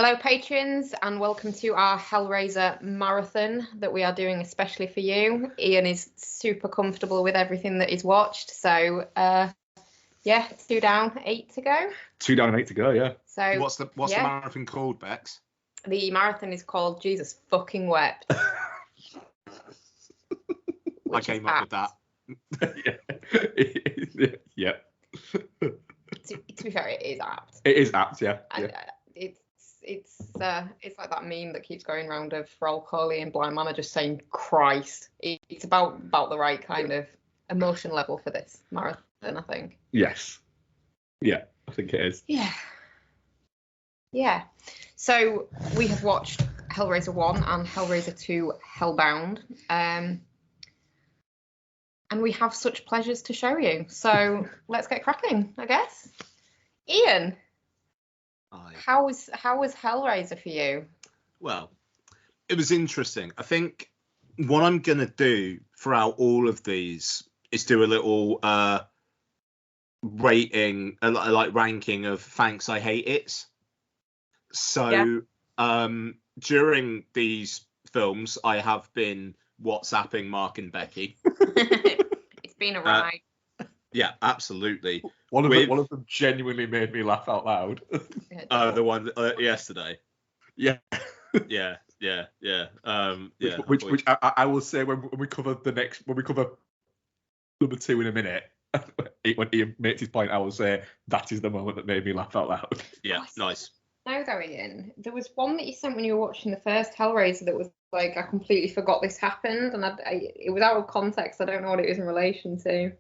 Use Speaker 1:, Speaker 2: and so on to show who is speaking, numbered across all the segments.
Speaker 1: Hello, patrons, and welcome to our Hellraiser marathon that we are doing especially for you. Ian is super comfortable with everything that he's watched, so yeah, 2 down, 8 to go.
Speaker 2: 2 down and 8 to go, yeah.
Speaker 1: So
Speaker 3: what's the marathon called, Bex?
Speaker 1: The marathon is called Jesus fucking Wept.
Speaker 3: I came up with that.
Speaker 2: Yeah.
Speaker 1: To be fair, it is apt.
Speaker 2: It is apt, yeah.
Speaker 1: And, it's like that meme that keeps going around of Raoul Coley and Blind Manor just saying Christ. It's about the right kind of emotion level for this marathon, I think.
Speaker 2: Yes. Yeah, I think it is.
Speaker 1: Yeah. So we have watched Hellraiser 1 and Hellraiser 2 Hellbound. And we have such pleasures to show you. So let's get cracking, I guess. Ian, how was Hellraiser for you?
Speaker 3: Well, it was interesting. I think what I'm going to do throughout all of these is do a little rating, like ranking of thanks, I hate it. So during these films, I have been WhatsApping Mark and Becky.
Speaker 1: It's been a ride.
Speaker 3: Yeah, absolutely.
Speaker 2: One of them genuinely made me laugh out loud.
Speaker 3: The one yesterday.
Speaker 2: Yeah.
Speaker 3: Yeah.
Speaker 2: Which I will say when we cover number 2 in a minute, when Ian makes his point, I will say that is the moment that made me laugh out loud.
Speaker 3: Yeah, nice.
Speaker 1: No, though, Ian, there was one that you sent when you were watching the first Hellraiser that was like, I completely forgot this happened, and it was out of context. I don't know what it was in relation to.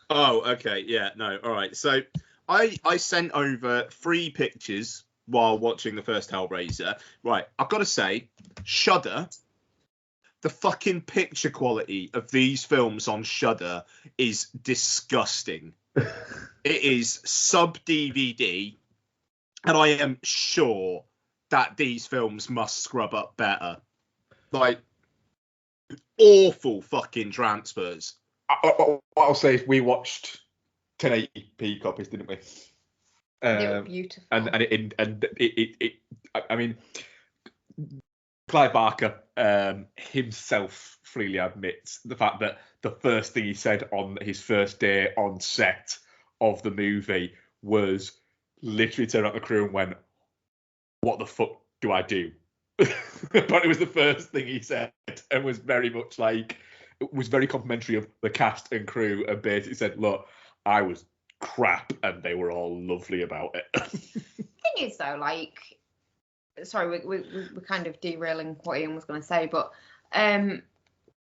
Speaker 3: Oh, okay, yeah, no, all right. So I sent over 3 pictures while watching the first Hellraiser. Right, I've got to say, Shudder, the fucking picture quality of these films on Shudder is disgusting. It is sub-DVD. And I am sure that these films must scrub up better. Like, awful fucking transfers.
Speaker 2: What I'll say is we watched 1080p copies, didn't we?
Speaker 1: They were beautiful.
Speaker 2: And I mean, Clive Barker himself freely admits the fact that the first thing he said on his first day on set of the movie was literally turned around the crew and went, "What the fuck do I do?" But it was the first thing he said, and was very much like, it was very complimentary of the cast and crew, and basically said, "Look, I was crap, and they were all lovely about it."
Speaker 1: Thing is, though, like, sorry, we're kind of derailing what Ian was going to say, but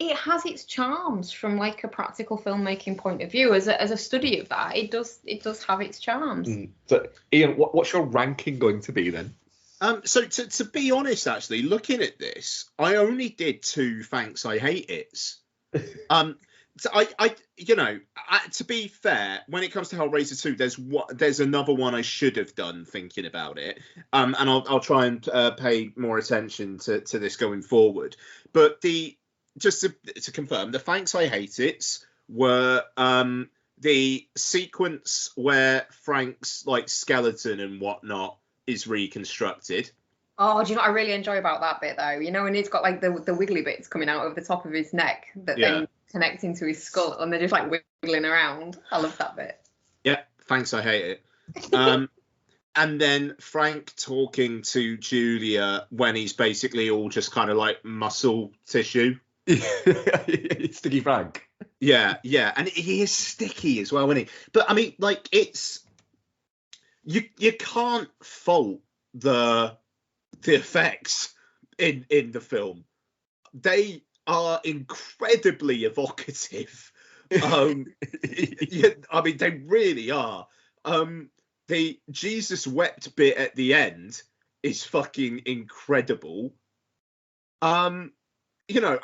Speaker 1: it has its charms from like a practical filmmaking point of view. As a study of that, it does have its charms.
Speaker 2: So, Ian, what's your ranking going to be then?
Speaker 3: So to be honest, actually, looking at this, I only did 2 thanks, I hate it's. So to be fair, when it comes to Hellraiser 2, there's another one I should have done thinking about it. And I'll try and pay more attention to this going forward. But just to confirm, the thanks I hate it were the sequence where Frank's like skeleton and whatnot is reconstructed.
Speaker 1: Oh, do you know what I really enjoy about that bit though? You know, when he's got like the wiggly bits coming out of the top of his neck that then connect into his skull, and they're just like wiggling around. I love that bit. Yeah,
Speaker 3: thanks, I hate it. And then Frank talking to Julia when he's basically all just kind of like muscle tissue.
Speaker 2: Sticky Frank.
Speaker 3: Yeah, and he is sticky as well, isn't he? But I mean, like, it's you can't fault the effects in the film. They are incredibly evocative. I mean, they really are. The Jesus wept bit at the end is fucking incredible. I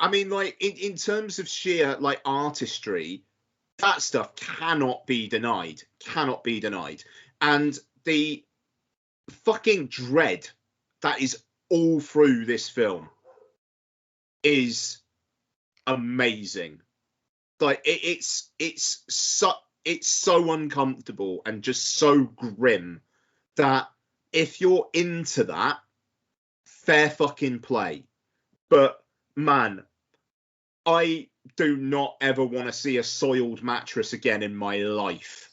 Speaker 3: mean, like, in terms of sheer, like, artistry, that stuff cannot be denied. And the fucking dread that is all through this film is amazing. Like, it's so uncomfortable and just so grim that if you're into that, fair fucking play. But man, I do not ever want to see a soiled mattress again in my life.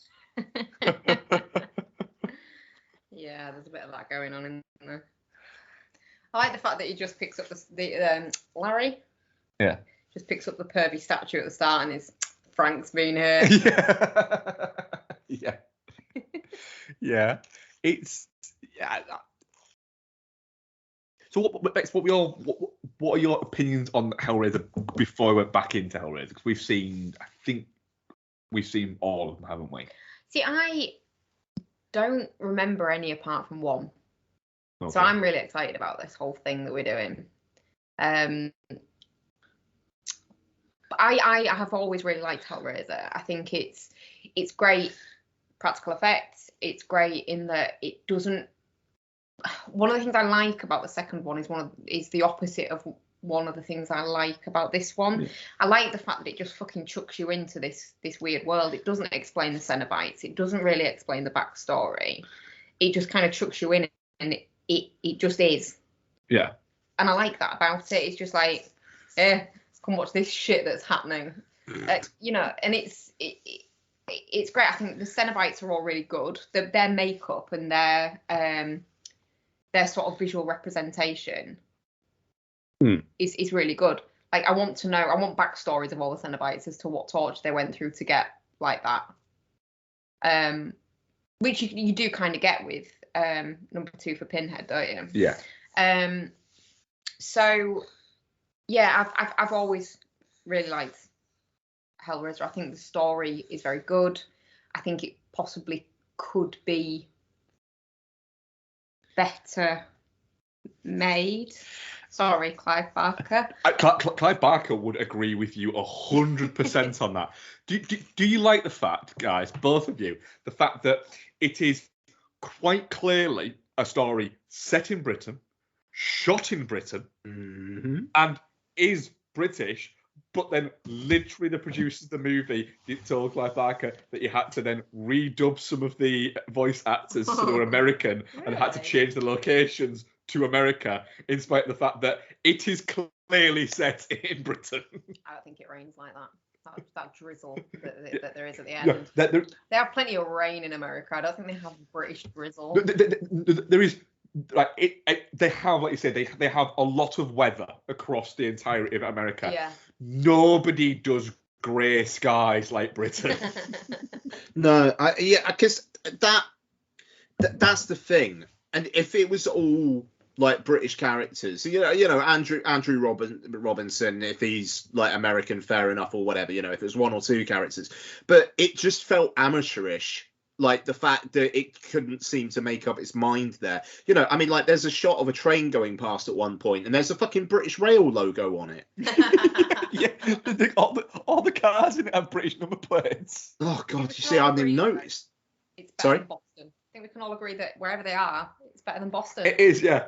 Speaker 1: Yeah, there's a bit of that going on in there. I like the fact that he just picks up the Larry.
Speaker 2: Yeah.
Speaker 1: Just picks up the pervy statue at the start and is Frank's been here.
Speaker 2: Yeah. Yeah. It's So what are your opinions on Hellraiser before I went back into Hellraiser? Because I think we've seen all of them, haven't we?
Speaker 1: See, I don't remember any apart from one.
Speaker 2: Okay.
Speaker 1: So I'm really excited about this whole thing that we're doing. But I have always really liked Hellraiser. I think it's great practical effects. It's great in that it doesn't. One of the things I like about the second one is the opposite of one of the things I like about this one. Yeah. I like the fact that it just fucking chucks you into this weird world. It doesn't explain the Cenobites. It doesn't really explain the backstory. It just kind of chucks you in, and it just is. Yeah. And I like that about it. It's just like, come watch this shit that's happening. And it's great. I think the Cenobites are all really good. Their makeup and their sort of visual representation is really good. Like, I want backstories of all the Cenobites as to what torture they went through to get like that. Which you do kind of get with number 2 for Pinhead, don't you?
Speaker 2: Yeah.
Speaker 1: So yeah, I've always really liked Hellraiser. I think the story is very good. I think it possibly could be better made. Sorry, Clive Barker.
Speaker 2: Clive Barker would agree with you 100% on that. Do you like the fact, guys, both of you, the fact that it is quite clearly a story set in Britain, shot in Britain, and is British, but then literally the producers of the movie told Clive Barker that you had to then redub some of the voice actors so they were American, really? And had to change the locations to America, in spite of the fact that it is clearly set in Britain.
Speaker 1: I don't think it rains like that. That drizzle that there is at the end. Yeah, they have plenty of rain in America. I don't think they have British drizzle.
Speaker 2: There is, like, they have, like you said, they have a lot of weather across the entirety of America.
Speaker 1: Yeah.
Speaker 2: Nobody does grey skies like Britain.
Speaker 3: No, because that's the thing. And if it was all like British characters, Andrew Robinson, if he's like American, fair enough, or whatever, if it was 1 or 2 characters, but it just felt amateurish. Like the fact that it couldn't seem to make up its mind there. I mean, like, there's a shot of a train going past at one point, and there's a fucking British Rail logo on it.
Speaker 2: Yeah, all the cars didn't have British number plates.
Speaker 3: Oh God, you see, I didn't notice.
Speaker 1: It's better than Boston. I think we can all agree that wherever they are, it's better than Boston.
Speaker 2: It is, yeah.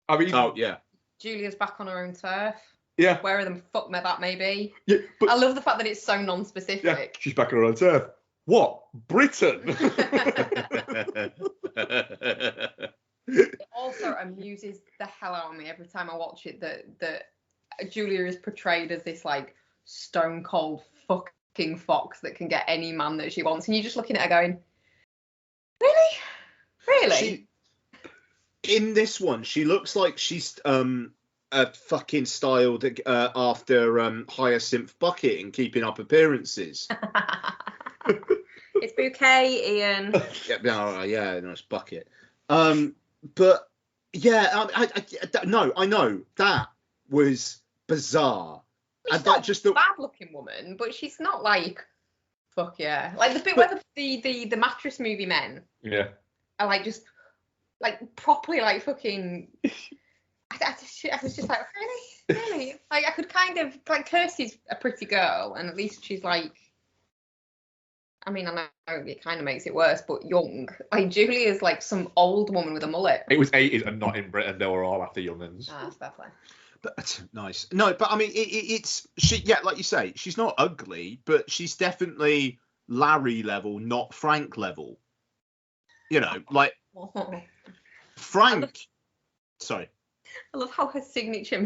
Speaker 2: I mean,
Speaker 3: oh yeah.
Speaker 1: Julia's back on her own turf.
Speaker 2: Yeah.
Speaker 1: Wherever the fuck that may be.
Speaker 2: Yeah, but
Speaker 1: I love the fact that it's so non-specific.
Speaker 2: Yeah, she's back on her own turf. What? Britain?
Speaker 1: It also amuses the hell out of me every time I watch it that Julia is portrayed as this like stone cold fucking fox that can get any man that she wants, and you're just looking at her going, really?
Speaker 3: In this one, she looks like she's fucking styled after Hyacinth Bucket in Keeping Up Appearances.
Speaker 1: It's Bouquet, Ian.
Speaker 3: Yeah, no, it's Bucket. But yeah, I know that was bizarre.
Speaker 1: She's not a bad-looking woman, but she's not like, fuck yeah, like the bit where the mattress movie men.
Speaker 2: Yeah.
Speaker 1: Are like just like properly like fucking. I was just like, really? Like, I could kind of, like, Kirsty's a pretty girl, and at least she's like, I mean, I know it kind of makes it worse, but young. Like, Julia's like some old woman with a mullet.
Speaker 2: It was 80s and not in Britain. They were all after young'uns.
Speaker 1: Ah, that's fair play.
Speaker 3: But nice. No, but I mean, it's she. Yeah, like you say, she's not ugly, but she's definitely Larry level, not Frank level. Like. Frank. Sorry.
Speaker 1: I love how her signature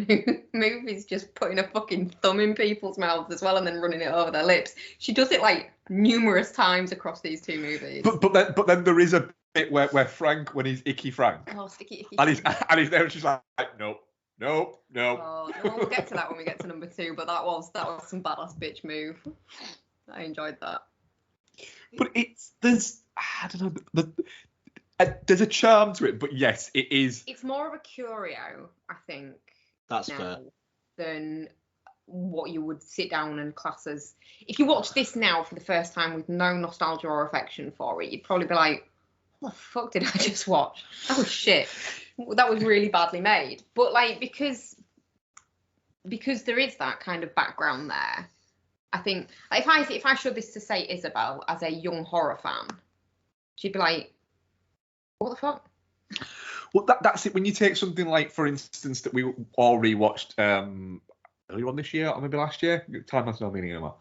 Speaker 1: move is just putting a fucking thumb in people's mouths as well and then running it over their lips. She does it like numerous times across these two movies.
Speaker 2: But then there is a bit where Frank, when he's Icky Frank,
Speaker 1: Sticky
Speaker 2: and he's there, and she's like, nope.
Speaker 1: Oh, no, we'll get to that when we get to number 2. But that was some badass bitch move. I enjoyed that.
Speaker 2: But I don't know. There's a charm to it, but yes, it is.
Speaker 1: It's more of a curio, I think.
Speaker 3: That's
Speaker 1: now,
Speaker 3: fair.
Speaker 1: Than what you would sit down and class as. If you watch this now for the first time with no nostalgia or affection for it, you'd probably be like, what the fuck did I just watch? That was shit. That was really badly made. But like because there is that kind of background there, I think if I showed this to, say, Isabel as a young horror fan, she'd be like, what the fuck?
Speaker 2: Well, that's it. When you take something like, for instance, that we all rewatched earlier on this year or maybe last year, time has no meaning anymore.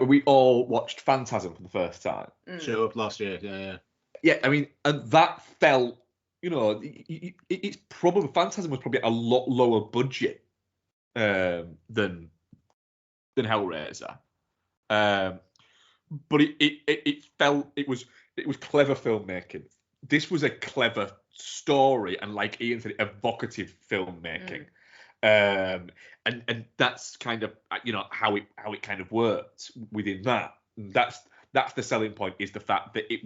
Speaker 2: We all watched Phantasm for the first time.
Speaker 3: Sure, last year, yeah.
Speaker 2: Yeah, I mean, and that felt, it's probably, Phantasm was probably a lot lower budget than Hellraiser. But it felt it was clever filmmaking. This was a clever story, and like Ian said, evocative filmmaking. And that's kind of how it kind of worked within that. That's the selling point, is the fact that it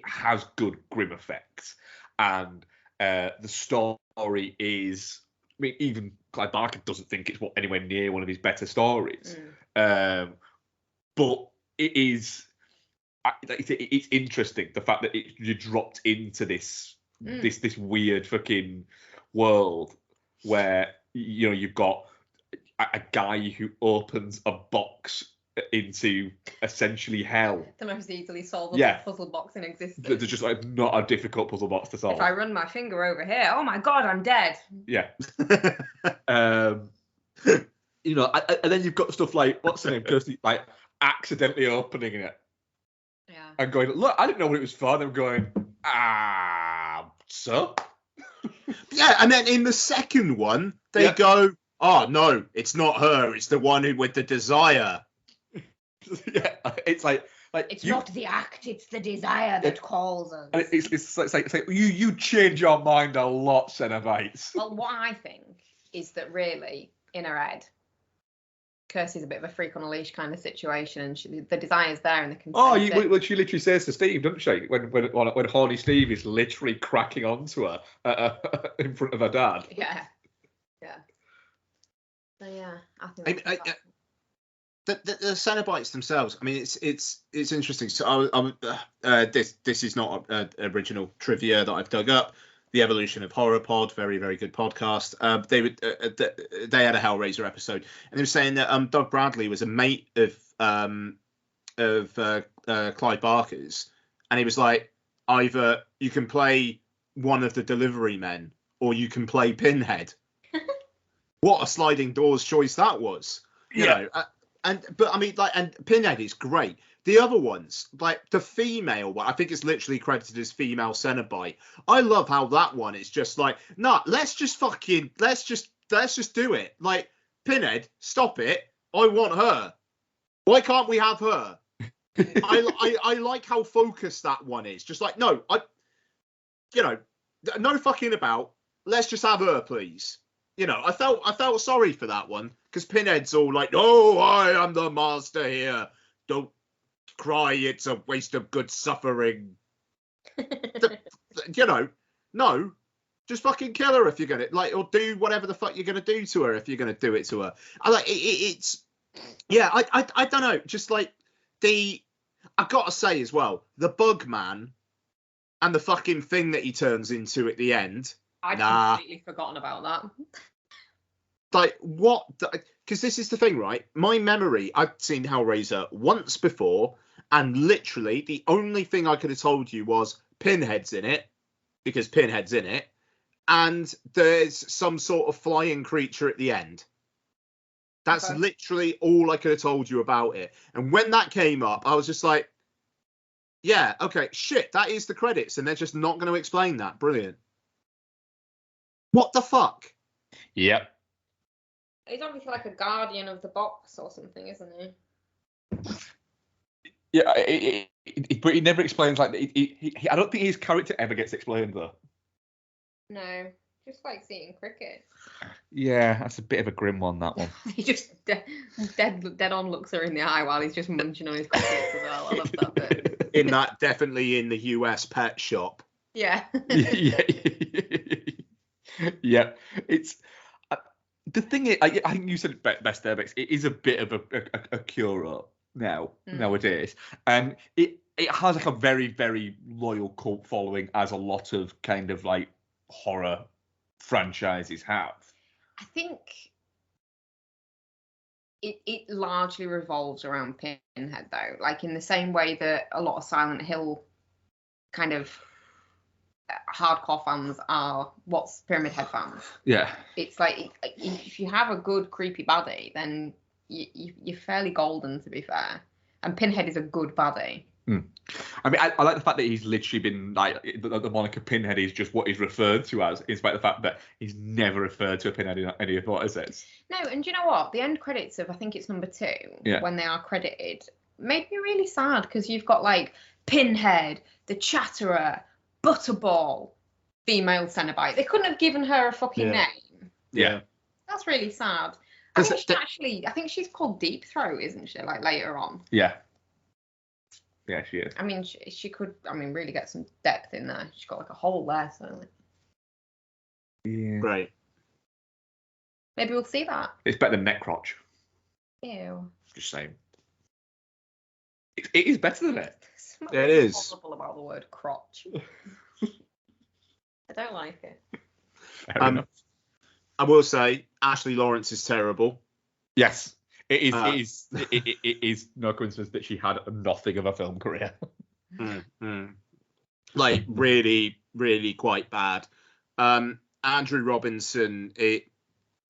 Speaker 2: has good grim effects, and the story is. I mean, even Clive Barker doesn't think it's anywhere near one of his better stories. But it is. It's interesting, the fact that you dropped into this weird fucking world where you've got a guy who opens a box into essentially hell.
Speaker 1: The most easily solvable puzzle box in existence.
Speaker 2: There's just like not a difficult puzzle box to solve.
Speaker 1: If I run my finger over here, oh my god, I'm dead.
Speaker 2: Yeah. And then you've got stuff like, what's the name, Kirsty, like accidentally opening it.
Speaker 1: Yeah.
Speaker 2: And going, look, I didn't know what it was for. Them going, so?
Speaker 3: Yeah, and then in the second one, they go, oh no, it's not her. It's the one with the desire.
Speaker 2: Yeah, it's like
Speaker 1: it's not the act, it's the desire that calls us.
Speaker 2: And it's like you change your mind a lot, Cenobites.
Speaker 1: Well, what I think is that really, in her head, Kirsty's a bit of a freak on a leash kind of situation, and the desire's there and the consent.
Speaker 2: She literally says to Steve, doesn't she? When horny Steve is literally cracking onto her in front of her dad.
Speaker 1: Yeah. So yeah, I think.
Speaker 3: The Cenobites themselves. I mean, it's interesting. So this is not original trivia that I've dug up. The Evolution of Horror Pod, very, very good podcast. They had a Hellraiser episode, and they were saying that Doug Bradley was a mate of Clive Barker's, and he was like, either you can play one of the delivery men or you can play Pinhead. What a sliding doors choice that was, you know. But I mean, like, and Pinhead is great. The other ones, like the female one, I think it's literally credited as female Cenobite. I love how that one is just like, nah, let's just do it. Like, Pinhead, stop it. I want her. Why can't we have her? I like how focused that one is. Just like, no, no fucking about. Let's just have her, please. I felt sorry for that one, because Pinhead's all like, "Oh, I am the master here. Don't cry. It's a waste of good suffering." No, just fucking kill her if you're gonna, like, or do whatever the fuck you're gonna do to her if you're gonna do it to her. I like it's. Yeah, I don't know. Just like I've got to say as well, the Bug Man and the fucking thing that he turns into at the end.
Speaker 1: I'd completely forgotten about that.
Speaker 3: Like, what? Because this is the thing, right? My memory, I've seen Hellraiser once before, and literally the only thing I could have told you was Pinhead's in it, because Pinhead's in it, and there's some sort of flying creature at the end. That's literally all I could have told you about it. And when that came up, I was just like, yeah, okay, shit, that is the credits, and they're just not going to explain that. Brilliant. What the fuck?
Speaker 2: Yep.
Speaker 1: He's obviously like a guardian of the box or something, isn't he?
Speaker 2: Yeah, but he never explains. Like, I don't think his character ever gets explained though.
Speaker 1: No, just like seeing cricket.
Speaker 2: Yeah, that's a bit of a grim one. That one.
Speaker 1: He just dead on looks her in the eye while he's just munching on his crickets as well. I love that bit.
Speaker 3: In that, definitely in the US pet shop.
Speaker 1: Yeah.
Speaker 2: Yeah. Yeah. It's the thing is, I think you said it best there, Bex. It is a bit of a cure-up nowadays, and it has like a very, very loyal cult following, as a lot of kind of like horror franchises have.
Speaker 1: I think it largely revolves around Pinhead, though. Like in the same way that a lot of Silent Hill kind of hardcore fans are what's Pyramid Head fans.
Speaker 2: Yeah.
Speaker 1: It's like if you have a good creepy baddie, then you're fairly golden, to be fair. And Pinhead is a good baddie.
Speaker 2: I mean, I like the fact that he's literally been like the moniker Pinhead is just what he's referred to as, in spite of the fact that he's never referred to a Pinhead in any of what it says.
Speaker 1: No, and do you know what? The end credits of, I think it's number 2, when they are credited, made me really sad, because you've got like Pinhead, the Chatterer, Butterball, female Cenobite. They couldn't have given her a fucking name.
Speaker 2: Yeah.
Speaker 1: That's really sad. I think she's called Deep Throat, isn't she? Like later on.
Speaker 2: Yeah. Yeah, she is.
Speaker 1: I mean, she could, really get some depth in there. She's got like a hole there, so.
Speaker 2: Yeah.
Speaker 3: Right.
Speaker 1: Maybe we'll see that.
Speaker 2: It's better than Neck Crotch.
Speaker 1: Ew.
Speaker 2: Just saying. It is better than it.
Speaker 3: It is.
Speaker 1: Horrible about the word crotch. I don't like it.
Speaker 2: Fair enough.
Speaker 3: I will say Ashley Lawrence is terrible.
Speaker 2: Yes. It is no coincidence that she had nothing of a film career.
Speaker 3: Like really, really quite bad. Andrew Robinson,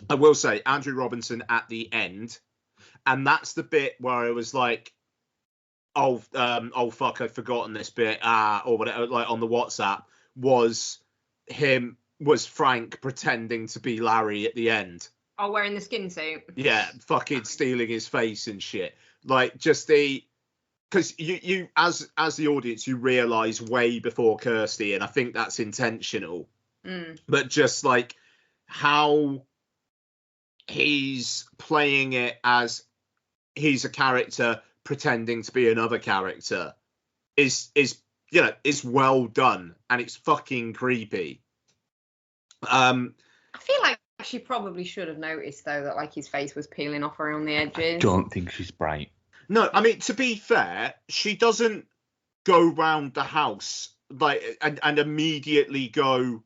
Speaker 3: I will say Andrew Robinson at the end, and that's the bit where I was like, oh fuck, I've forgotten this bit, or whatever, like on the WhatsApp, was Frank pretending to be Larry at the end.
Speaker 1: Oh, wearing the skin suit.
Speaker 3: Yeah, fucking stealing his face and shit. Like, just because you as the audience, you realise way before Kirsty, and I think that's intentional. But just like how he's playing it as he's a character pretending to be another character is well done, and it's fucking creepy.
Speaker 1: I feel like she probably should have noticed, though, that like his face was peeling off around the edges.
Speaker 2: I don't think she's bright.
Speaker 3: No, I mean, to be fair, she doesn't go round the house like and immediately go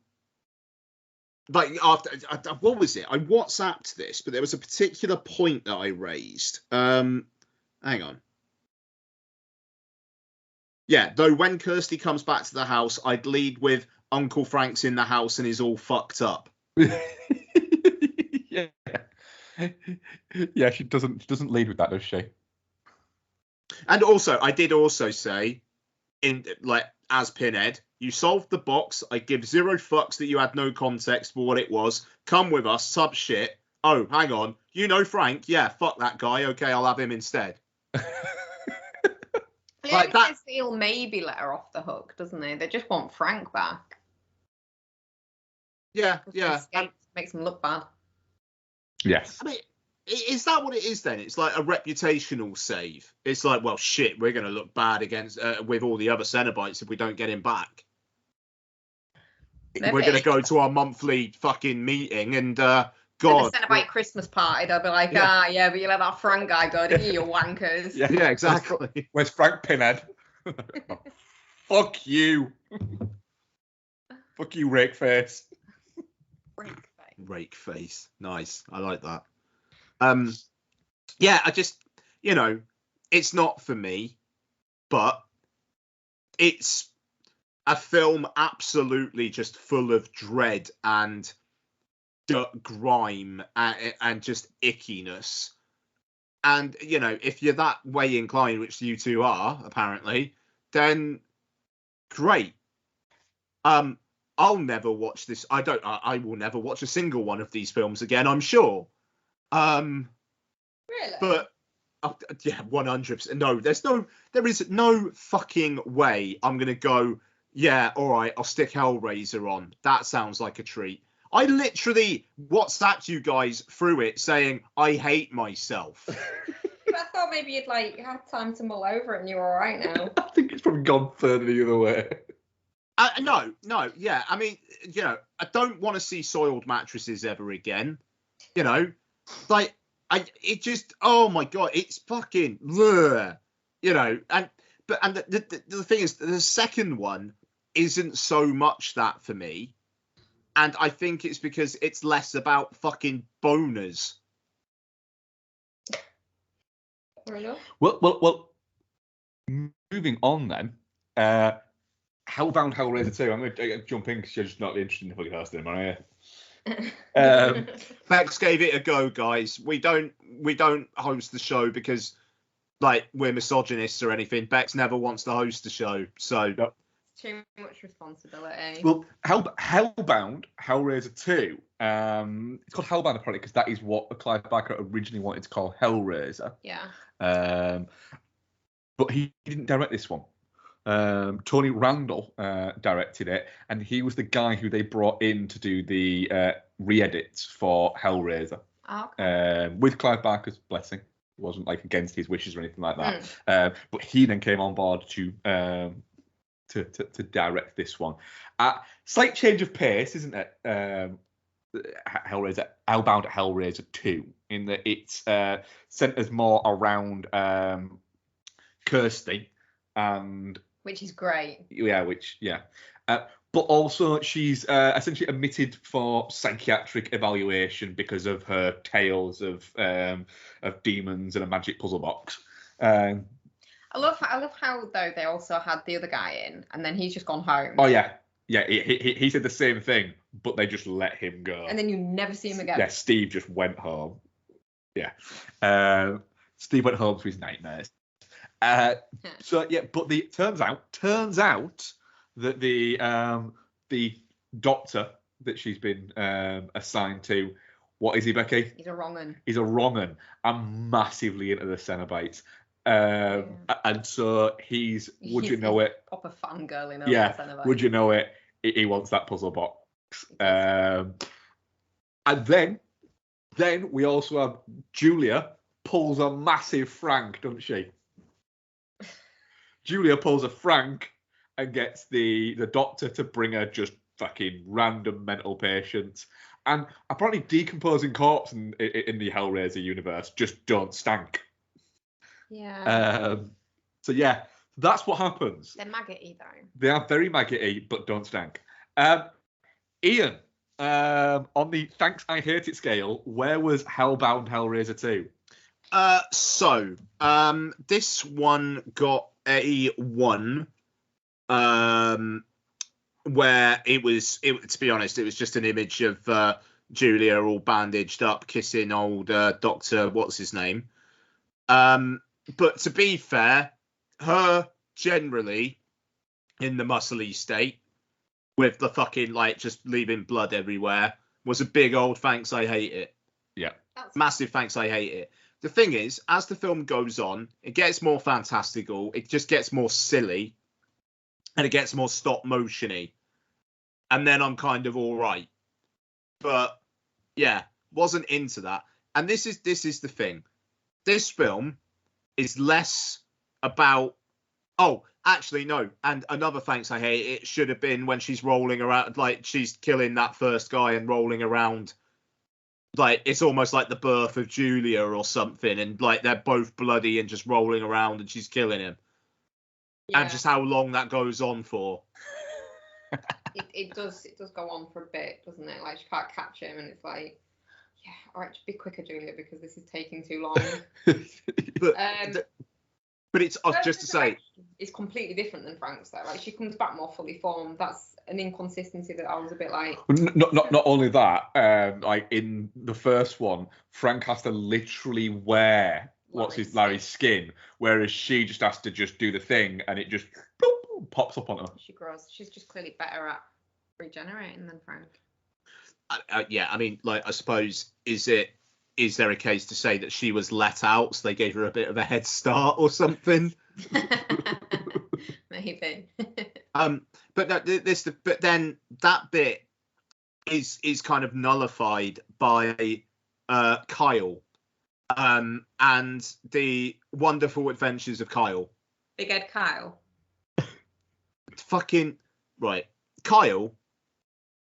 Speaker 3: like after what was it? I WhatsApped this, but there was a particular point that I raised. Hang on. Yeah, though when Kirsty comes back to the house, I'd lead with Uncle Frank's in the house and is all fucked up.
Speaker 2: Yeah, she doesn't lead with that, does she?
Speaker 3: And also, I did also say, in like as Pinhead, you solved the box. I give zero fucks that you had no context for what it was. Come with us, sub shit. Oh, hang on, you know Frank? Yeah, fuck that guy. Okay, I'll have him instead.
Speaker 1: Like that. He'll maybe let her off the hook, doesn't he? They just want Frank back.
Speaker 3: Yeah.
Speaker 1: Makes them look bad.
Speaker 2: Yes.
Speaker 3: I mean, is that what it is then? It's like a reputational save. It's like, well, shit, we're going to look bad against with all the other Cenobites if we don't get him back. Maybe. We're going to go to our monthly fucking meeting and God.
Speaker 1: The Cenobite Christmas party, they'll be like, but you let that Frank guy go, didn't you wankers?
Speaker 3: Yeah, exactly.
Speaker 2: Where's Frank Pinhead? Fuck you. Fuck you, rake face.
Speaker 3: Rake face. Nice. I like that. Yeah, I just, it's not for me, but it's a film absolutely just full of dread and grime and just ickiness. And, if you're that way inclined, which you two are, apparently, then great. I'll never watch this. I will never watch a single one of these films again, I'm sure.
Speaker 1: Really?
Speaker 3: But yeah, 100%. No, there is no fucking way I'm gonna go. Yeah, all right, I'll stick Hellraiser on. That sounds like a treat. I literally WhatsApped you guys through it saying I hate myself.
Speaker 1: I thought maybe you'd like had time to mull over it and you're all right now.
Speaker 2: I think it's probably gone further the other way.
Speaker 3: No, yeah. I mean, I don't want to see soiled mattresses ever again. Like it just, oh my god, it's fucking, bleh, and the thing is, the second one isn't so much that for me, and I think it's because it's less about fucking boners.
Speaker 1: Fair enough.
Speaker 2: Well. Moving on then. Hellbound Hellraiser 2. I'm going to jump in because you're just not interested in the fucking host anymore, are you?
Speaker 3: Bex gave it a go, guys. We don't host the show because like we're misogynists or anything. Bex never wants to host the show, so
Speaker 2: Yep.
Speaker 1: Too much responsibility.
Speaker 2: Well, Hellbound Hellraiser 2. It's called Hellbound apparently because that is what Clive Barker originally wanted to call Hellraiser.
Speaker 1: Yeah.
Speaker 2: But he didn't direct this one. Tony Randall directed it, and he was the guy who they brought in to do the re-edits for Hellraiser.
Speaker 1: Okay.
Speaker 2: With Clive Barker's blessing. It wasn't like against his wishes or anything like that. But he then came on board to direct this one. Slight change of pace, isn't it? Hellbound Hellraiser 2, in that it's centers more around Kirsty, and
Speaker 1: which is great.
Speaker 2: But also she's essentially admitted for psychiatric evaluation because of her tales of demons and a magic puzzle box. I
Speaker 1: love how though they also had the other guy in, and then he's just gone home.
Speaker 2: Oh yeah. He said the same thing, but they just let him go.
Speaker 1: And then you never see him again.
Speaker 2: Yeah, Steve just went home. Yeah, Steve went home to his nightmares. So yeah, but turns out that the doctor that she's been assigned to, what is he, Becky?
Speaker 1: He's a wrong-un.
Speaker 2: He's a wrong-un. I'm massively into the Cenobites. And so he's you know it?
Speaker 1: Proper fangirl in
Speaker 2: yeah, would you know it? He wants that puzzle box. And then we also have Julia pulls a massive Frank, doesn't she? Julia pulls a Frank and gets the doctor to bring her just fucking random mental patients. And apparently decomposing corpses in the Hellraiser universe just don't stank.
Speaker 1: Yeah.
Speaker 2: So yeah, that's what happens.
Speaker 1: They're maggoty though.
Speaker 2: They are very maggoty, but don't stank. Ian, on the thanks I hate it scale, where was Hellbound Hellraiser 2?
Speaker 3: So this one got a 1. Where it was, to be honest, it was just an image of Julia all bandaged up, kissing old Doctor, what's his name? But to be fair, her generally in the muscly state with the fucking like just leaving blood everywhere was a big old thanks I hate it.
Speaker 2: Yeah.
Speaker 3: Massive thanks I hate it. The thing is, as the film goes on, it gets more fantastical, it just gets more silly, and it gets more stop motiony. And then I'm kind of all right. But yeah, wasn't into that. And this is the thing. This film is less about, oh, actually no, and another thanks I hate it should have been when she's rolling around, like she's killing that first guy and rolling around, like it's almost like the birth of Julia or something, and like they're both bloody and just rolling around and she's killing him. Yeah. And just how long that goes on for.
Speaker 1: It does go on for a bit, doesn't it? Like she can't catch him and it's like, yeah, all right, just be quicker doing it because this is taking too long.
Speaker 3: But it's just to say,
Speaker 1: it's completely different than Frank's though. Like she comes back more fully formed. That's an inconsistency that I was a bit like.
Speaker 2: Not only that, like in the first one, Frank has to literally wear Larry's skin, whereas she just has to just do the thing and it just pops up on her.
Speaker 1: She grows. She's just clearly better at regenerating then, Frank?
Speaker 3: Yeah, I mean, like, I suppose, is there a case to say that she was let out, so they gave her a bit of a head start or something?
Speaker 1: Maybe.
Speaker 3: But but then that bit is kind of nullified by Kyle, and the wonderful adventures of Kyle.
Speaker 1: Big Ed Kyle.
Speaker 3: Fucking right, Kyle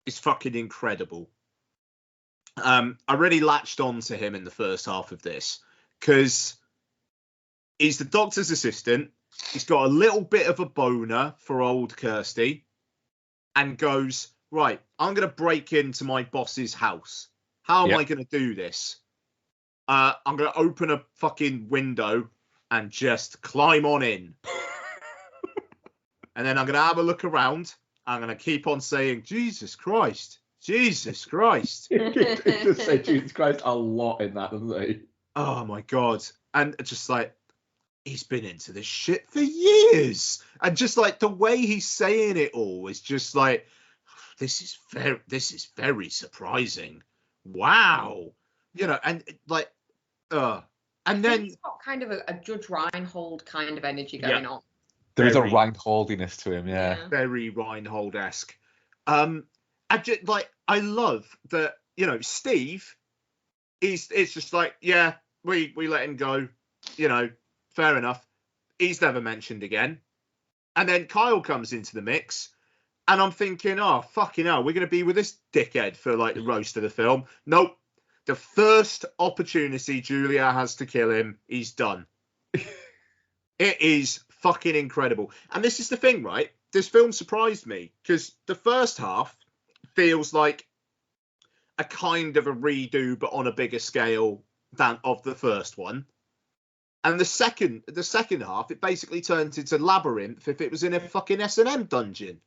Speaker 3: is fucking incredible. I really latched on to him in the first half of this because he's the doctor's assistant. He's got a little bit of a boner for old Kirsty and goes, right, I'm going to break into my boss's house. How am I going to do this? I'm going to open a fucking window and just climb on in. And then I'm going to have a look around. I'm going to keep on saying, Jesus Christ. Jesus Christ.
Speaker 2: It does say Jesus Christ a lot in that, doesn't it?
Speaker 3: Oh, my God. And just like, he's been into this shit for years. And just like the way he's saying it all is just like, this is very surprising. Wow. You know, and like, and then
Speaker 1: he's got kind of a Judge Reinhold kind of energy going on.
Speaker 2: There is a Reinholdiness to him, yeah.
Speaker 3: Very Reinhold-esque. I love that, you know, Steve, it's just like, yeah, we let him go, you know, fair enough. He's never mentioned again. And then Kyle comes into the mix, and I'm thinking, oh, fucking hell, we're going to be with this dickhead for, like, the roast of the film. Nope. The first opportunity Julia has to kill him, he's done. It is fucking incredible. And this is the thing, right? This film surprised me, because the first half feels like a kind of a redo, but on a bigger scale than of the first one. And the second half, it basically turns into Labyrinth if it was in a fucking S&M dungeon.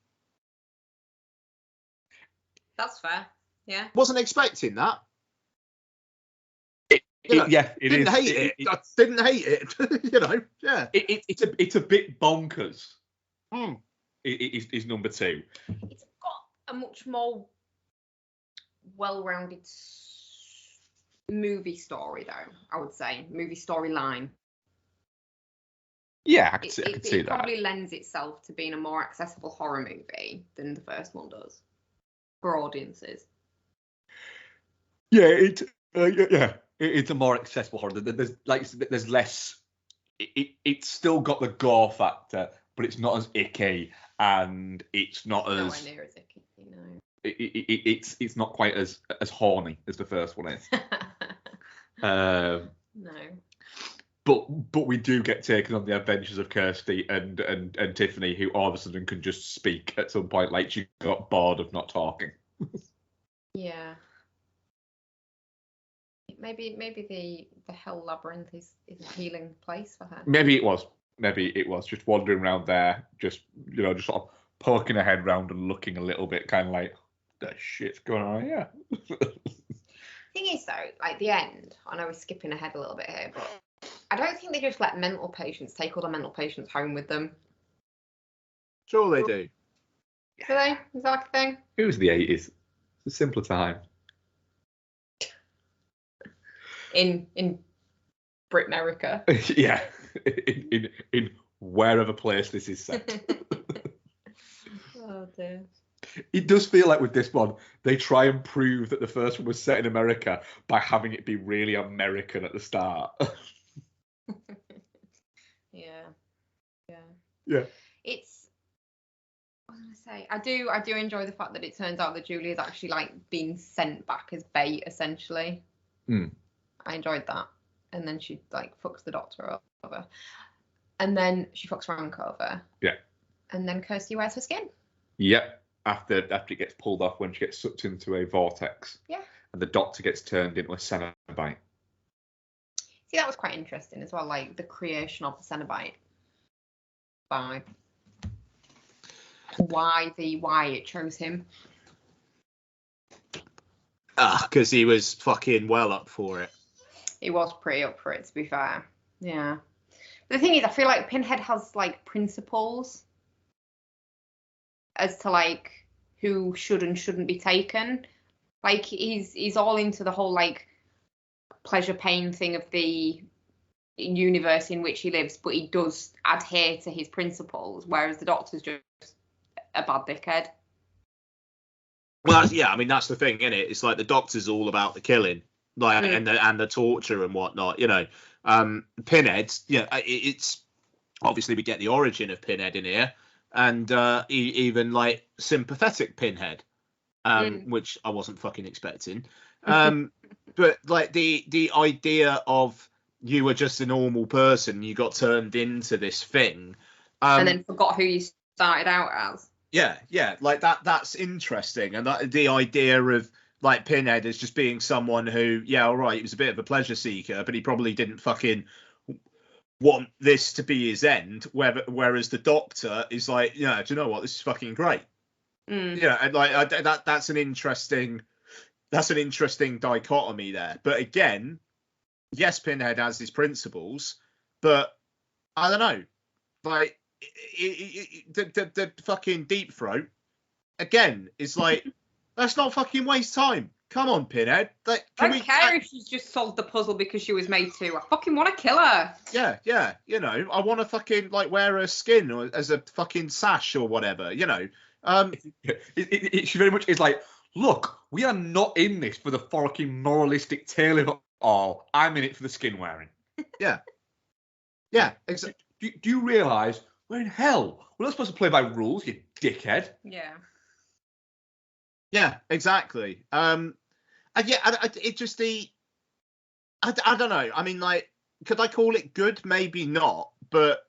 Speaker 1: That's fair. Yeah.
Speaker 3: Wasn't expecting that.
Speaker 2: Didn't hate
Speaker 3: it. I didn't hate it. You know, yeah.
Speaker 2: It's a bit bonkers. It is number two.
Speaker 1: It's got a much more well-rounded movie story, though. I would say movie storyline.
Speaker 2: Yeah, I can see that.
Speaker 1: It probably lends itself to being a more accessible horror movie than the first one does for audiences.
Speaker 2: Yeah, it's a more accessible horror. There's less. It's still got the gore factor, but it's not as icky, and it's not as
Speaker 1: nowhere near as icky. No.
Speaker 2: It's not quite as horny as the first one is.
Speaker 1: No.
Speaker 2: But we do get taken on the adventures of Kirsty and Tiffany, who all of a sudden can just speak at some point, like she got bored of not talking.
Speaker 1: Yeah. Maybe the Hell Labyrinth is a healing place for her.
Speaker 2: Maybe it was just wandering around there, just sort of poking her head round and looking a little bit, kind of like, that shit's going on here.
Speaker 1: Thing is, though, like the end, I know we're skipping ahead a little bit here, but I don't think they just let mental patients take all the mental patients home with them.
Speaker 3: Sure they do.
Speaker 1: Do they? Is that like a thing?
Speaker 2: It was the 80s. It's a simpler time.
Speaker 1: In Brit-America.
Speaker 2: Yeah. In wherever place this is set.
Speaker 1: Oh dear.
Speaker 2: It does feel like with this one, they try and prove that the first one was set in America by having it be really American at the start. Yeah.
Speaker 1: It's. What was I gonna say? I do enjoy the fact that it turns out that Julie is actually like being sent back as bait, essentially. I enjoyed that, and then she like fucks the doctor over, and then she fucks Frank over.
Speaker 2: Yeah.
Speaker 1: And then Kirsty wears her skin.
Speaker 2: Yep. After it gets pulled off when she gets sucked into a vortex.
Speaker 1: Yeah.
Speaker 2: And the doctor gets turned into a Cenobite.
Speaker 1: See, that was quite interesting as well, like the creation of the Cenobite vibe. Why it chose him.
Speaker 3: Because he was fucking well up for it.
Speaker 1: He was pretty up for it, to be fair. Yeah. But the thing is, I feel like Pinhead has like principles as to like who should and shouldn't be taken. Like he's all into the whole like pleasure pain thing of the universe in which he lives, but he does adhere to his principles, whereas the Doctor's just a bad dickhead.
Speaker 3: Well, yeah, I mean that's the thing, isn't it? It's like the Doctor's all about the killing, like and the torture and whatnot. You know, Pinhead. Yeah, it's obviously we get the origin of Pinhead in here, and even like sympathetic Pinhead, which I wasn't fucking expecting. But like the idea of you were just a normal person, you got turned into this thing,
Speaker 1: and then forgot who you started out as.
Speaker 3: Yeah, like that's interesting, and the idea of like Pinhead as just being someone who, yeah, all right, he was a bit of a pleasure seeker, but he probably didn't fucking want this to be his end. Whereas the Doctor is like, yeah, do you know what? This is fucking great. Yeah, and like that's an interesting dichotomy there. But again, yes, Pinhead has his principles, but I don't know, like the fucking Deep Throat again is like, let's not fucking waste time. Come on, Pinhead. Like,
Speaker 1: I don't care if she's just solved the puzzle because she was made to. I fucking want to kill her.
Speaker 3: Yeah. You know, I want to fucking like wear her skin or as a fucking sash or whatever. You know.
Speaker 2: She very much is like, look, we are not in this for the fucking moralistic tale of it all. I'm in it for the skin wearing.
Speaker 3: Yeah, exactly.
Speaker 2: Do you realise we're in hell? We're not supposed to play by rules, you dickhead.
Speaker 3: Yeah, exactly. And yeah, it just I don't know. I mean, like, could I call it good? Maybe not, but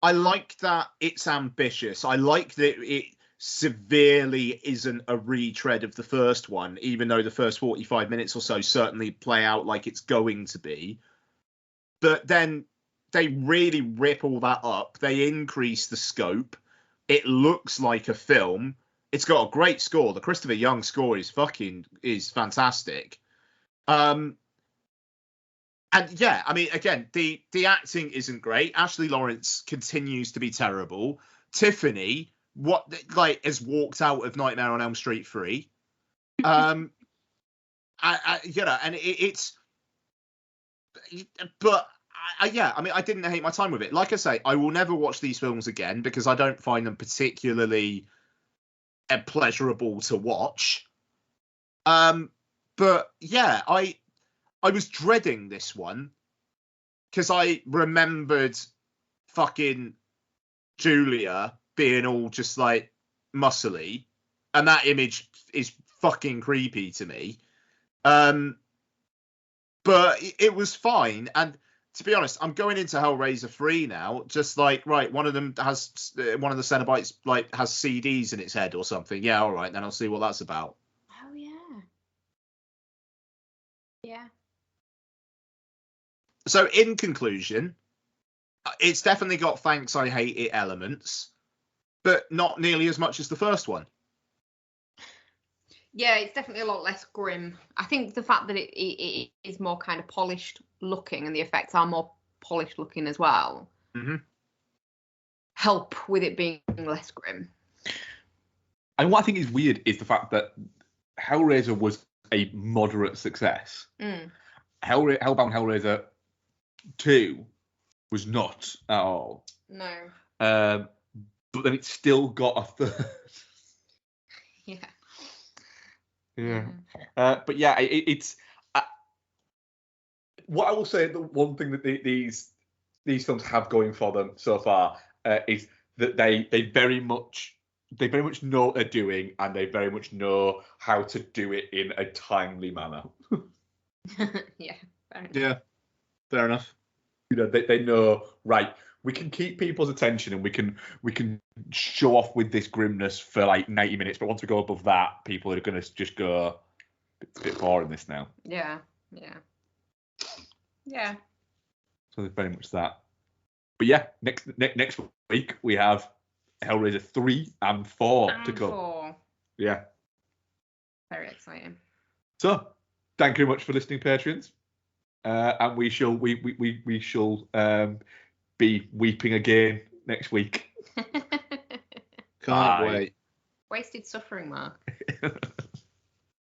Speaker 3: I like that it's ambitious. I like that it severely isn't a retread of the first one, even though the first 45 minutes or so certainly play out like it's going to be. But then they really rip all that up. They increase the scope. It looks like a film. It's got a great score. The Christopher Young score is fantastic. And yeah, I mean, again, the acting isn't great. Ashley Lawrence continues to be terrible. Tiffany, has walked out of Nightmare on Elm Street 3. And it's, but yeah, I mean, I didn't hate my time with it. Like I say, I will never watch these films again because I don't find them particularly pleasurable to watch. But yeah, I was dreading this one because I remembered fucking Julia being all just like muscly, and that image is fucking creepy to me. But it was fine, and to be honest, I'm going into Hellraiser 3 now. Just like, right, one of the Cenobites like has CDs in its head or something. Yeah, all right, then I'll see what that's about.
Speaker 1: Oh yeah. Yeah.
Speaker 3: So in conclusion, it's definitely got thanks I hate it elements, but not nearly as much as the first one.
Speaker 1: Yeah, it's definitely a lot less grim. I think the fact that it is more kind of polished looking and the effects are more polished looking as well help with it being less grim.
Speaker 2: And what I think is weird is the fact that Hellraiser was a moderate success. Hellbound Hellraiser 2 was not at all.
Speaker 1: No.
Speaker 2: But then it still got a third. Yeah. But yeah, it's what I will say. The one thing that these films have going for them so far is that they very much know what they're doing, and they very much know how to do it in a timely manner.
Speaker 1: Yeah.
Speaker 3: Fair enough.
Speaker 2: You know, they know, right, we can keep people's attention and we can show off with this grimness for like 90 minutes, but once we go above that, people are going to just go, it's a bit boring this now.
Speaker 1: Yeah.
Speaker 2: So there's very much that. But yeah, next week we have Hellraiser 3 and 4 to come.
Speaker 1: 4.
Speaker 2: Yeah.
Speaker 1: Very exciting.
Speaker 2: So, thank you very much for listening, Patreons. And we shall be weeping again next week.
Speaker 3: Can't wait.
Speaker 1: Wasted suffering, Mark.